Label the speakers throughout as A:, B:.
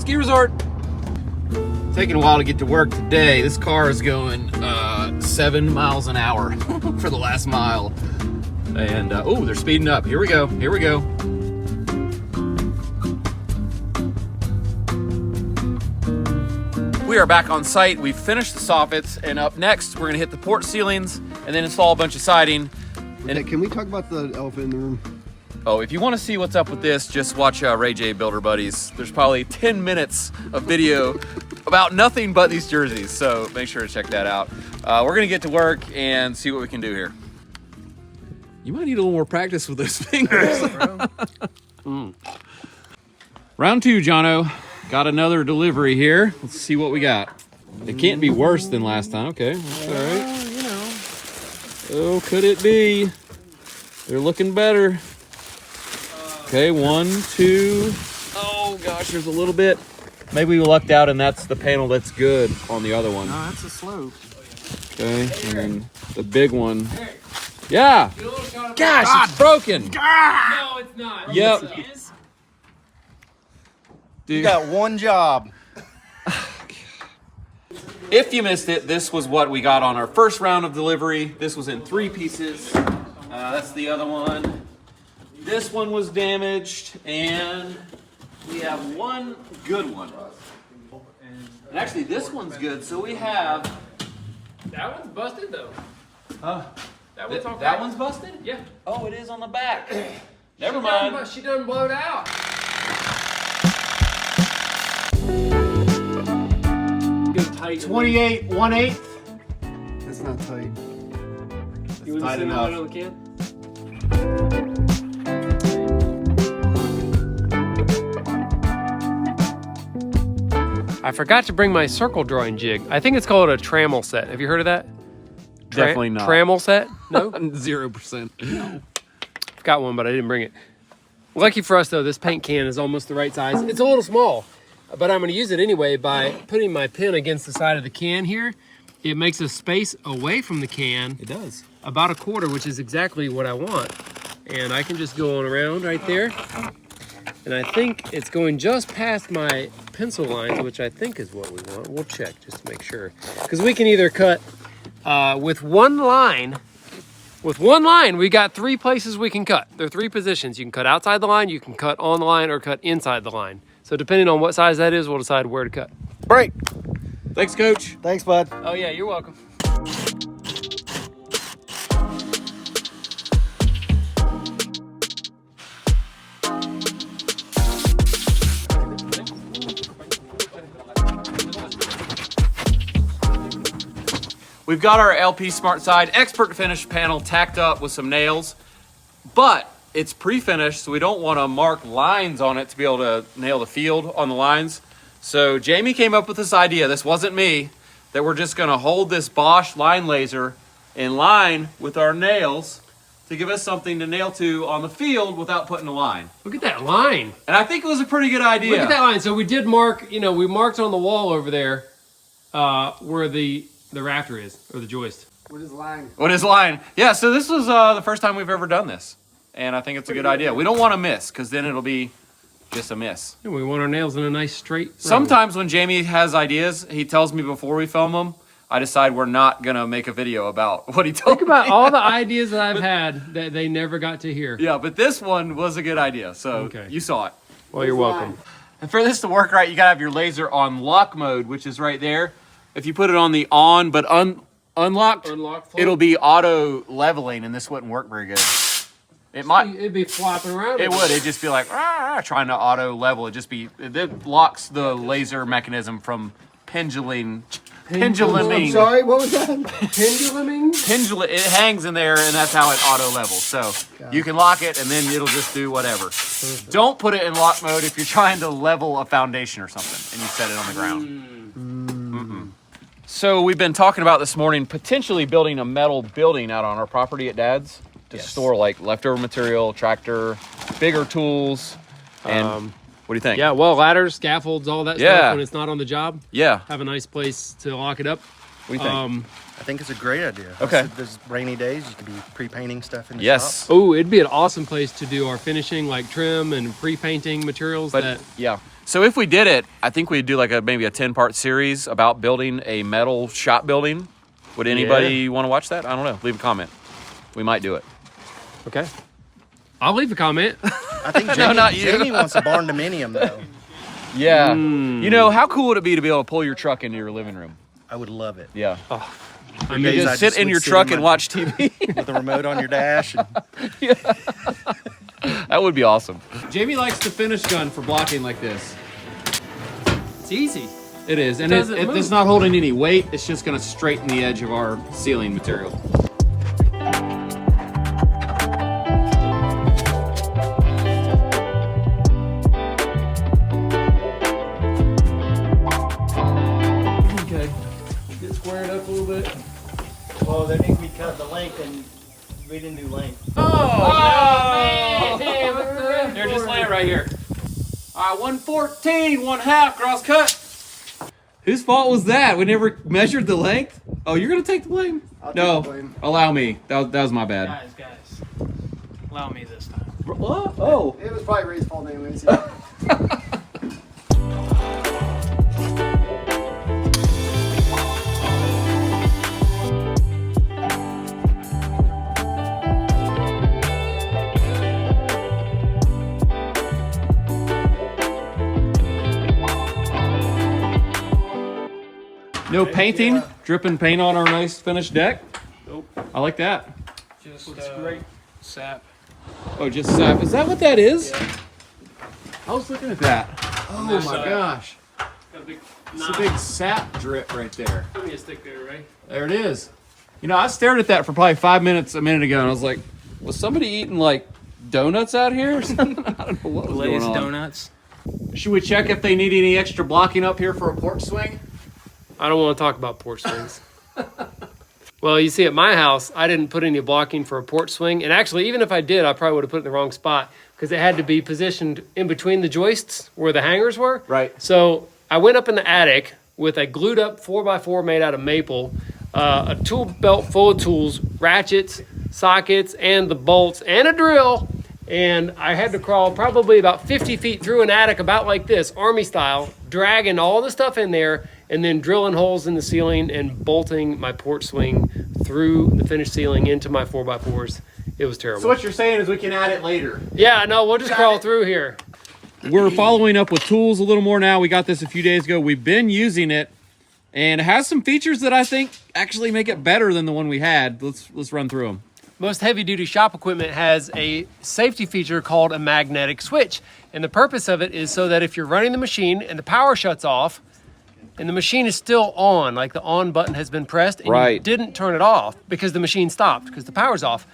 A: ski resort. Taking a while to get to work today. This car is going 7 miles an hour for the last mile. And, oh, they're speeding up. Here we go, here we go. We are back on site. We've finished the soffits, and up next, we're gonna hit the porch ceilings and then install a bunch of siding.
B: Okay, can we talk about the elephant in the room?
A: Oh, if you want to see what's up with this, just watch Ray J Builder Buddies. There's probably 10 minutes of video about nothing but these jerseys, so make sure to check that out. We're gonna get to work and see what we can do here. You might need a little more practice with those fingers. Round two, Jono. Got another delivery here. Let's see what we got. It can't be worse than last time. Okay, that's all right.
C: You know.
A: Oh, could it be? They're looking better. Okay, 1, 2. Oh gosh, there's a little bit. Maybe we lucked out and that's the panel that's good on the other one.
C: No, that's a slope.
A: Okay, and then the big one. Yeah! Gosh, it's broken!
C: No, it's not.
A: Yep.
D: You got one job.
A: If you missed it, this was what we got on our first round of delivery. This was in 3 pieces. That's the other one. This one was damaged, and we have one good one. And actually, this one's good, so we have...
C: That one's busted, though.
A: That one's busted?
C: Yeah.
A: Oh, it is on the back. Never mind.
C: She done blowed out. Good tight.
D: 28 1/8.
B: That's not tight.
C: You
D: tight enough.
C: On the can? I forgot to bring my circle drawing jig. I think it's called a trammel set. Have you heard of that?
A: Definitely not.
C: Trammel set? No?
A: 0%. No.
C: I've got one, but I didn't bring it. Lucky for us, though, this paint can is almost the right size. It's a little small, but I'm going to use it anyway by putting my pen against the side of the can here. It makes a space away from the can.
A: It does.
C: About 1/4, which is exactly what I want. And I can just go on around right there. And I think it's going just past my pencil lines, which I think is what we want. We'll check just to make sure. Because we can either cut with one line. With one line, we got 3 places we can cut. There are 3 positions. You can cut outside the line, you can cut on the line, or cut inside the line. So depending on what size that is, we'll decide where to cut.
D: Break.
A: Thanks, Coach.
D: Thanks, bud.
C: Oh yeah, you're welcome.
A: We've got our LP Smartside expert finish panel tacked up with some nails, but it's pre-finished, so we don't want to mark lines on it to be able to nail the field on the lines. So Jamie came up with this idea, this wasn't me, that we're just going to hold this Bosch line laser in line with our nails to give us something to nail to on the field without putting a line.
C: Look at that line.
A: And I think it was a pretty good idea.
C: Look at that line. So we did mark, you know, we marked on the wall over there where the rafter is, or the joist.
B: What is line?
A: What is line? Yeah, so this was the first time we've ever done this. And I think it's a good idea. We don't want to miss, because then it'll be just a miss.
C: And we want our nails in a nice straight row.
A: Sometimes when Jamie has ideas, he tells me before we film them, I decide we're not going to make a video about what he told
C: Think about
A: me.
C: all the ideas that I've had that they never got to hear.
A: Yeah, but this one was a good idea, so
C: Okay.
A: you saw it.
C: Well, you're welcome.
A: And for this to work right, you got to have your laser on lock mode, which is right there. If you put it on the on but unlocked, it'll be auto leveling, and this wouldn't work very good. It might.
C: It'd be flopping around.
A: It would. It'd just be like trying to auto level. It locks the laser mechanism from penduluming.
B: I'm sorry, what was that?
C: Penduluming?
A: It hangs in there, and that's how it auto levels. So you can lock it, and then it'll just do whatever. Perfect. Don't put it in lock mode if you're trying to level a foundation or something, and you set it on the ground. So we've been talking about this morning potentially building a metal building out on our property at Dad's to store like leftover material, tractor, bigger tools, and what do you think?
C: Yeah, well, ladders, scaffolds, all that stuff when it's not on the job.
A: Yeah.
C: Have a nice place to lock it up.
A: What do you think?
D: I think it's a great idea.
A: Okay.
D: There's rainy days, you could be pre-painting stuff in the
A: Yes.
D: shop.
C: Oh, it'd be an awesome place to do our finishing, like trim and pre-painting materials.
A: But yeah, So if we did it, I think we'd do like maybe a 10-part series about building a metal shop building. Would anybody want to watch that? I don't know. Leave a comment. We might do it.
C: Okay. I'll leave a comment.
D: I think Jamie,
A: No, not you.
D: Jamie wants a barn dominium though.
A: Yeah. You know, how cool would it be to be able to pull your truck into your living room?
D: I would love it.
A: Yeah.
C: I
A: You
C: mean,
A: just sit in your truck and watch TV.
D: with a remote on your dash. And
A: That would be awesome. Jamie likes the finish gun for blocking like this.
C: it's easy.
A: It is, and
C: Doesn't move.
A: it's not holding any weight. It's just going to straighten the edge of our ceiling material. Okay, get squared up a little bit.
E: Well, they think we cut the length and we didn't do length.
A: Oh, man. Here, just lay it right here. All right, 114, 1/2 cross cut. Whose fault was that? We never measured the length? Oh, you're going to take the blame?
B: I'll take
A: No,
B: the blame.
A: allow me. That was my bad.
E: Guys, allow me this time.
A: What? Oh.
B: It was probably Ray's fault anyways. Yeah.
A: No painting, dripping paint on our nice finished deck.
E: Nope.
A: I like that.
E: Just sap.
A: Oh, just sap. Is that what that is?
E: Yeah.
A: I was looking at that. Oh
E: this
A: my
E: side.
A: gosh.
E: Got a big
A: It's a big sap drip right there.
E: Give me a stick there, Ray.
A: There it is. You know, I stared at that for probably 5 minutes a minute ago, and I was like, was somebody eating like donuts out here or something? I don't know what was going
E: Glazed
A: on.
E: donuts.
A: Should we check if they need any extra blocking up here for a porch swing?
C: I don't want to talk about porch swings. Well, you see, at my house, I didn't put any blocking for a porch swing. And actually, even if I did, I probably would have put it in the wrong spot because it had to be positioned in between the joists where the hangers were.
A: Right.
C: So I went up in the attic with a glued up 4x4 made out of maple, a tool belt full of tools, ratchets, sockets, and the bolts, and a drill. And I had to crawl probably about 50 feet through an attic about like this, army style, dragging all the stuff in there, and then drilling holes in the ceiling and bolting my porch swing through the finished ceiling into my 4x4s. It was terrible.
A: So what you're saying is we can add it later.
C: Yeah, no, we'll just crawl through here.
A: We're following up with tools a little more now. We got this a few days ago. We've been using it, and it has some features that I think actually make it better than the one we had. Let's run through them.
C: Most heavy-duty shop equipment has a safety feature called a magnetic switch. And the purpose of it is so that if you're running the machine and the power shuts off, and the machine is still on, like the on button has been pressed, and you didn't turn it off because the machine stopped, because the power's off.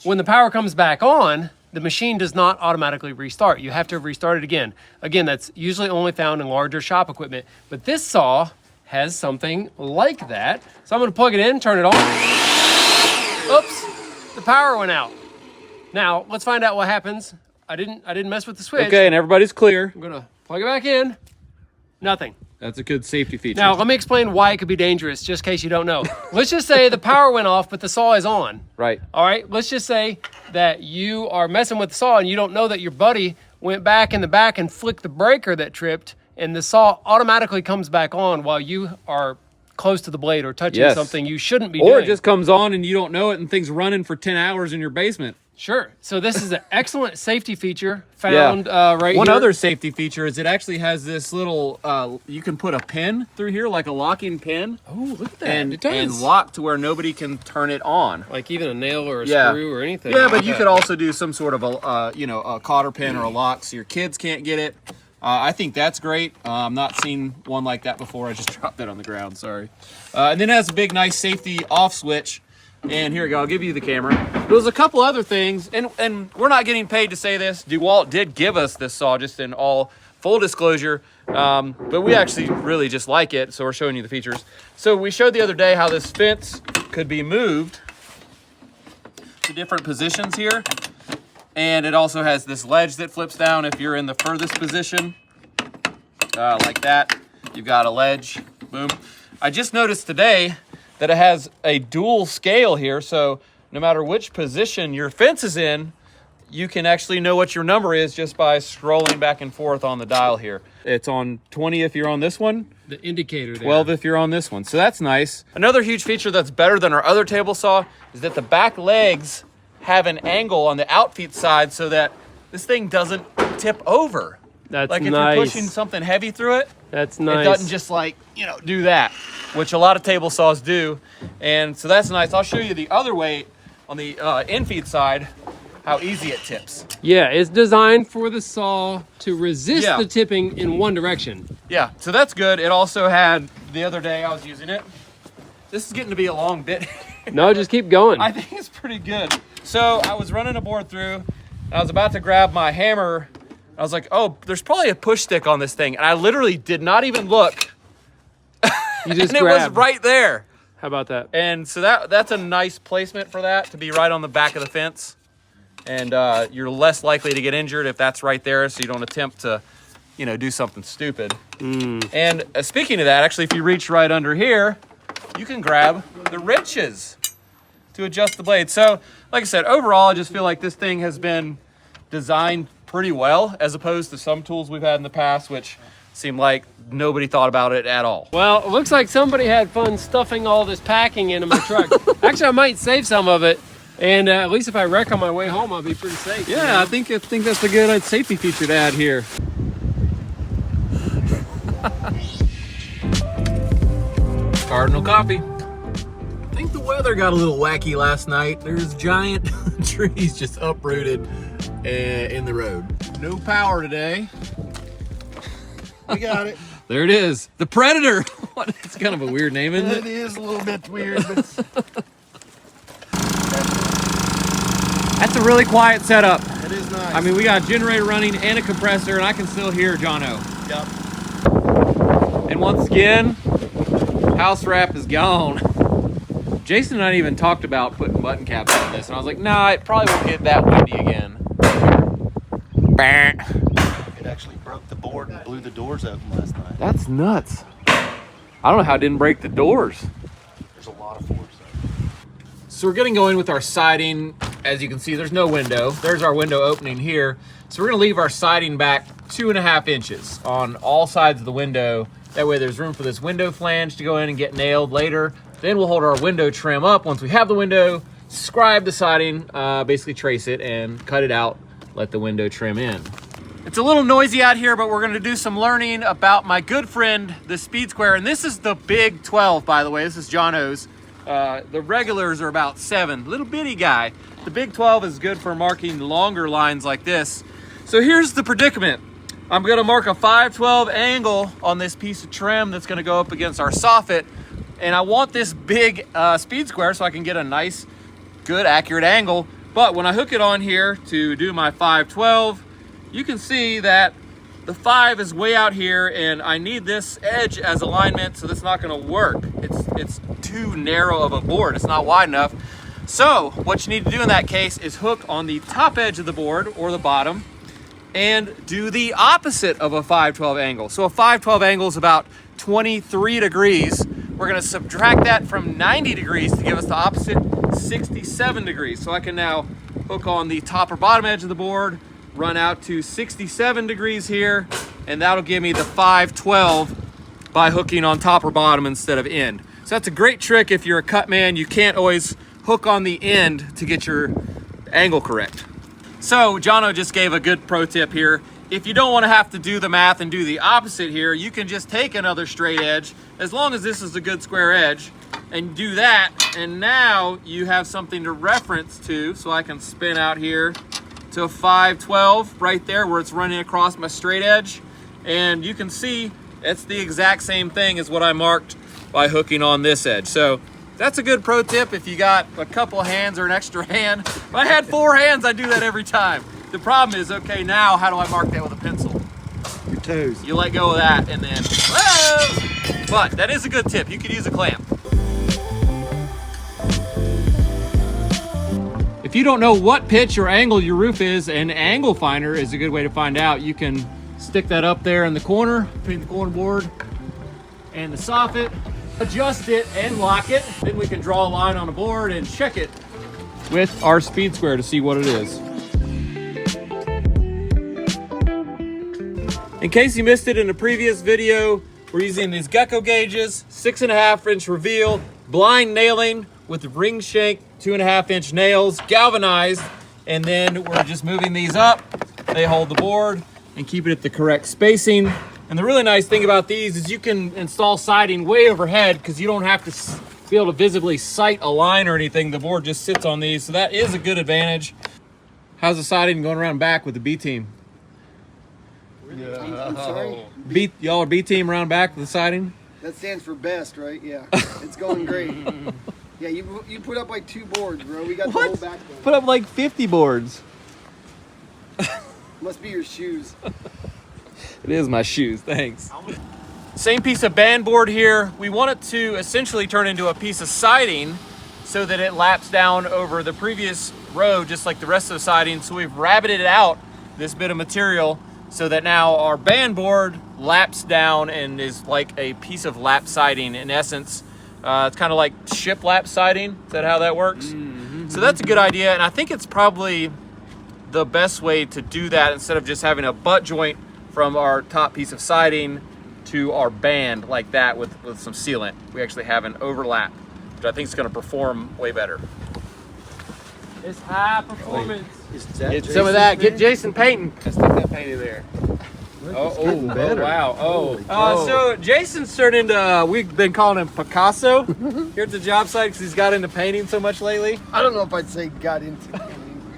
C: When the power comes back on, the machine does not automatically restart. You have to restart it again. Again, that's usually only found in larger shop equipment. But this saw has something like that. So I'm gonna plug it in, turn it on. Oops, the power went out. Now, let's find out what happens. I didn't mess with the switch.
A: Okay, and everybody's clear.
C: I'm gonna plug it back in. Nothing.
A: That's a good safety feature.
C: Now, let me explain why it could be dangerous, just in case you don't know. Let's just say the power went off, but the saw is on.
A: Right.
C: All right, let's just say that you are messing with the saw and you don't know that your buddy went back in the back and flicked the breaker that tripped, and the saw automatically comes back on while you are close to the blade or touching something you shouldn't be doing.
A: Or it just comes on and you don't know it and things running for 10 hours in your basement.
C: Sure. So this is an excellent safety feature found right here.
A: One other safety feature is it actually has this little, you can put a pin through here, like a locking pin.
C: Oh, look at that.
A: And,
C: It does.
A: and lock to where nobody can turn it on.
C: Like even a nail or a
A: Yeah.
C: screw or anything.
A: Yeah,
C: like
A: but you
C: that.
A: could also do some sort of a cotter pin or a lock so your kids can't get it. I think that's great. I'm not seen one like that before. I just dropped that on the ground, sorry. And then it has a big, nice safety off switch. And here we go, I'll give you the camera. There's a couple other things, and we're not getting paid to say this. DeWalt did give us this saw, just in all full disclosure, but we actually really just like it, so we're showing you the features. So we showed the other day how this fence could be moved to different positions here. And it also has this ledge that flips down if you're in the furthest position, like that. You've got a ledge, boom. I just noticed today that it has a dual scale here, so no matter which position your fence is in, you can actually know what your number is just by scrolling back and forth on the dial here. It's on 20 if you're on this one.
C: The indicator there.
A: 12 if you're on this one. So that's nice. Another huge feature that's better than our other table saw is that the back legs have an angle on the outfeet side so that this thing doesn't tip over.
C: That's
A: like if
C: nice.
A: you're pushing something heavy through it,
C: That's nice.
A: it doesn't just like, you know, do that, which a lot of table saws do. And so that's nice. I'll show you the other way on the infeed side, how easy it tips.
C: Yeah, it's designed for the saw to resist
A: Yeah.
C: the tipping in one direction.
A: Yeah, so that's good. It also had, the other day I was using it. This is getting to be a long bit.
C: No, just keep going.
A: I think it's pretty good. So I was running a board through, and I was about to grab my hammer. I was like, oh, there's probably a push stick on this thing. And I literally did not even look.
C: You just
A: and
C: grab.
A: it was right there.
C: How about that?
A: And so that's a nice placement for that, to be right on the back of the fence. And you're less likely to get injured if that's right there, so you don't attempt to, you know, do something stupid. And speaking of that, actually, if you reach right under here, you can grab the wrenches to adjust the blade. So, like I said, overall, I just feel like this thing has been designed pretty well, as opposed to some tools we've had in the past, which seem like nobody thought about it at all.
C: Well, it looks like somebody had fun stuffing all this packing into my truck. Actually, I might save some of it, and at least if I wreck on my way home, I'll be pretty safe.
A: Yeah, I think that's a good safety feature to add here. Cardinal coffee. I think the weather got a little wacky last night. There's giant trees just uprooted in the road. No power today.
D: We got it.
A: There it is. The Predator. What? It's kind of a weird name, isn't
D: It
A: it?
D: is a little bit weird, but
A: That's a really quiet setup.
D: it is nice.
A: I mean, we got a generator running and a compressor, and I can still hear Jono.
D: Yep.
A: And once again, house wrap is gone. Jason and I even talked about putting button caps on this, and I was like, nah, it probably won't get that windy again.
D: It actually broke the board and blew the doors open last night.
A: That's nuts. I don't know how it didn't break the doors.
D: There's a lot of force there.
A: So we're getting going with our siding. As you can see, there's no window. There's our window opening here. So we're gonna leave our siding back 2.5 inches on all sides of the window. That way there's room for this window flange to go in and get nailed later. Then we'll hold our window trim up once we have the window, scribe the siding, basically trace it and cut it out, let the window trim in. It's a little noisy out here, but we're gonna do some learning about my good friend, the Speed Square. And this is the big 12, by the way. This is Jono's. The regulars are about 7, little bitty guy. The big 12 is good for marking longer lines like this. So here's the predicament. I'm gonna mark a 512 angle on this piece of trim that's gonna go up against our soffit. And I want this big Speed Square so I can get a nice, good, accurate angle. But when I hook it on here to do my 512, you can see that the 5 is way out here and I need this edge as alignment, so that's not gonna work. It's too narrow of a board, it's not wide enough. So what you need to do in that case is hook on the top edge of the board or the bottom and do the opposite of a 512 angle. So a 512 angle is about 23 degrees. We're gonna subtract that from 90 degrees to give us the opposite, 67 degrees. So I can now hook on the top or bottom edge of the board, run out to 67 degrees here, and that'll give me the 512 by hooking on top or bottom instead of end. So that's a great trick if you're a cut man. You can't always hook on the end to get your angle correct. So Jono just gave a good pro tip here. If you don't want to have to do the math and do the opposite here, you can just take another straight edge, as long as this is a good square edge, and do that, and now you have something to reference to. So I can spin out here to a 512 right there where it's running across my straight edge, and you can see it's the exact same thing as what I marked by hooking on this edge. So that's a good pro tip if you got a couple of hands or an extra hand. If I had 4 hands, I'd do that every time. The problem is, okay, now how do I mark that with a pencil?
D: Your toes.
A: You let go of that and then, whoa! But that is a good tip. You could use a clamp. If you don't know what pitch or angle your roof is, an angle finder is a good way to find out. You can stick that up there in the corner, between the corner board and the soffit, adjust it and lock it. Then we can draw a line on a board and check it with our Speed Square to see what it is. In case you missed it in the previous video, we're using these gecko gauges, 6.5-inch reveal, blind nailing with ring shank, 2.5-inch nails, galvanized, and then we're just moving these up. They hold the board and keep it at the correct spacing. And the really nice thing about these is you can install siding way overhead because you don't have to be able to visibly sight a line or anything. The board just sits on these, so that is a good advantage. How's the siding going around back with the B team?
B: I'm sorry?
A: Y'all are B team around back with the siding?
B: That stands for best, right? Yeah. It's going great. Yeah, you put up like 2 boards, bro. We got the whole backbone.
A: Put up like 50 boards.
B: Must be your shoes.
A: It is my shoes, thanks. Same piece of band board here. We want it to essentially turn into a piece of siding so that it laps down over the previous row, just like the rest of the siding. So we've rabbited out this bit of material so that now our band board laps down and is like a piece of lap siding in essence. It's kind of like ship lap siding. Is that how that works? Mm-hmm. So that's a good idea, and I think it's probably the best way to do that instead of just having a butt joint from our top piece of siding to our band like that with some sealant. We actually have an overlap, which I think is going to perform way better. It's high performance. Get some of that. Get Jason painting. Let's stick that paint in there. Oh, wow. So Jason's turned into, we've been calling him Picasso here at the job site because he's got into painting so much lately.
B: I don't know if I'd say got into painting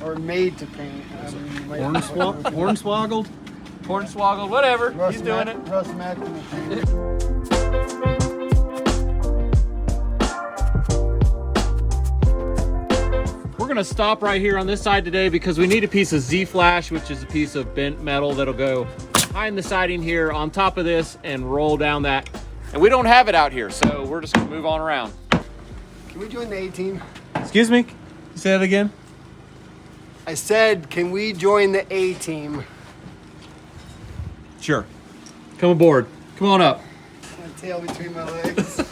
B: or made to paint.
A: Hornswoggled, whatever. He's doing it.
B: Russ Mack in the paint.
A: We're gonna stop right here on this side today because we need a piece of Z-flash, which is a piece of bent metal that'll go behind the siding here on top of this and roll down that. And we don't have it out here, so we're just gonna move on around.
B: Can we join the A team?
A: Excuse me? Say that again?
B: I said, can we join the A team?
A: Sure. Come aboard. Come on up.
B: My tail between my legs.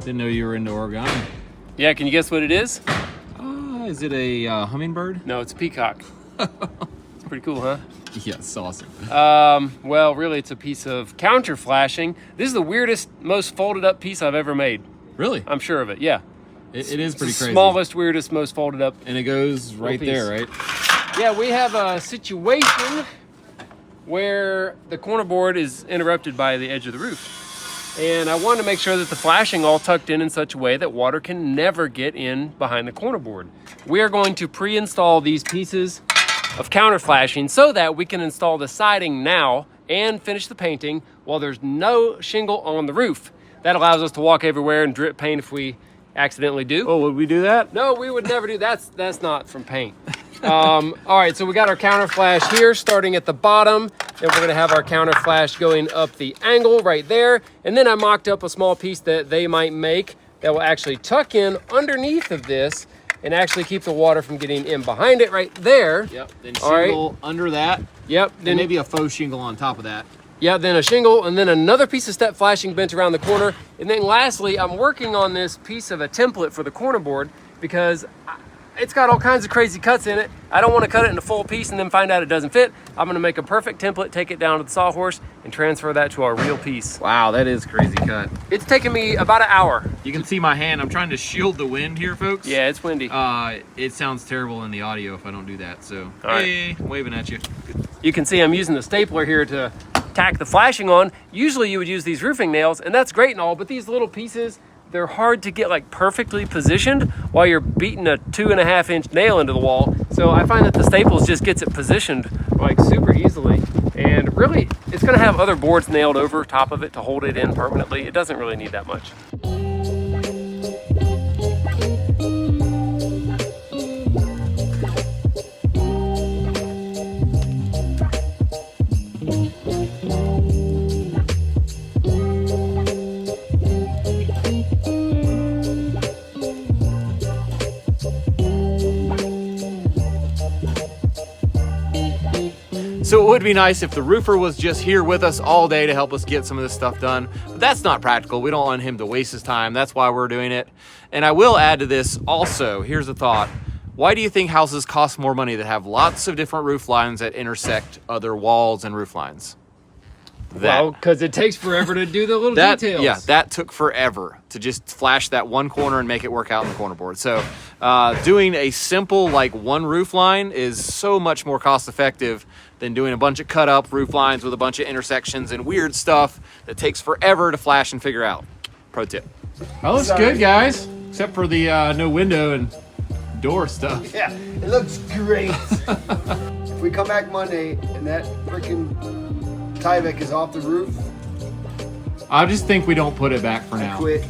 A: Didn't know you were into origami.
C: Yeah, can you guess what it is?
A: Is it a hummingbird?
C: No, it's a peacock. It's pretty cool, huh?
A: Yeah, it's awesome.
C: Well, really, it's a piece of counter flashing. This is the weirdest, most folded up piece I've ever made.
A: Really?
C: I'm sure of it, yeah.
A: It is pretty crazy.
C: Smallest, weirdest, most folded up.
A: And it goes right there, right?
C: Yeah, we have a situation where the corner board is interrupted by the edge of the roof. And I wanted to make sure that the flashing all tucked in such a way that water can never get in behind the corner board. We are going to pre-install these pieces of counter flashing so that we can install the siding now and finish the painting while there's no shingle on the roof. That allows us to walk everywhere and drip paint if we accidentally do.
A: Oh, would we do that?
C: No, we would never do that. That's not from paint. All right, so we got our counter flash here starting at the bottom, and we're gonna have our counter flash going up the angle right there. And then I mocked up a small piece that they might make that will actually tuck in underneath of this and actually keep the water from getting in behind it right there.
A: Yep, then shingle under that.
C: Yep.
A: Then maybe a faux shingle on top of that.
C: Yeah, then a shingle, and then another piece of step flashing bent around the corner. And then lastly, I'm working on this piece of a template for the corner board because it's got all kinds of crazy cuts in it. I don't want to cut it into full piece and then find out it doesn't fit. I'm going to make a perfect template, take it down to the sawhorse, and transfer that to our real piece.
A: Wow, that is crazy cut.
C: It's taken me about an hour.
A: You can see my hand. I'm trying to shield the wind here, folks.
C: Yeah, it's windy.
A: It sounds terrible in the audio if I don't do that. So,
C: all right.
A: Hey, I'm waving at you.
C: You can see I'm using the stapler here to tack the flashing on. Usually you would use these roofing nails, and that's great and all, but these little pieces, they're hard to get like perfectly positioned while you're beating a 2.5-inch nail into the wall. So I find that the staples just gets it positioned like super easily. And really, it's gonna have other boards nailed over top of it to hold it in permanently. It doesn't really need that much.
A: So it would be nice if the roofer was just here with us all day to help us get some of this stuff done. But that's not practical. We don't want him to waste his time. That's why we're doing it. And I will add to this also, here's a thought. Why do you think houses cost more money that have lots of different roof lines that intersect other walls and roof lines?
C: Well, because it takes forever to do the little details.
A: Yeah, that took forever to just flash that one corner and make it work out in the corner board. So doing a simple like one roof line is so much more cost effective than doing a bunch of cut up roof lines with a bunch of intersections and weird stuff that takes forever to flash and figure out. Pro tip. That looks good, guys. Except for the no window and door stuff.
B: Yeah, it looks great. If we come back Monday and that freaking Tyvek is off the roof,
A: I just think we don't put it back for
B: I
A: now.
B: quit.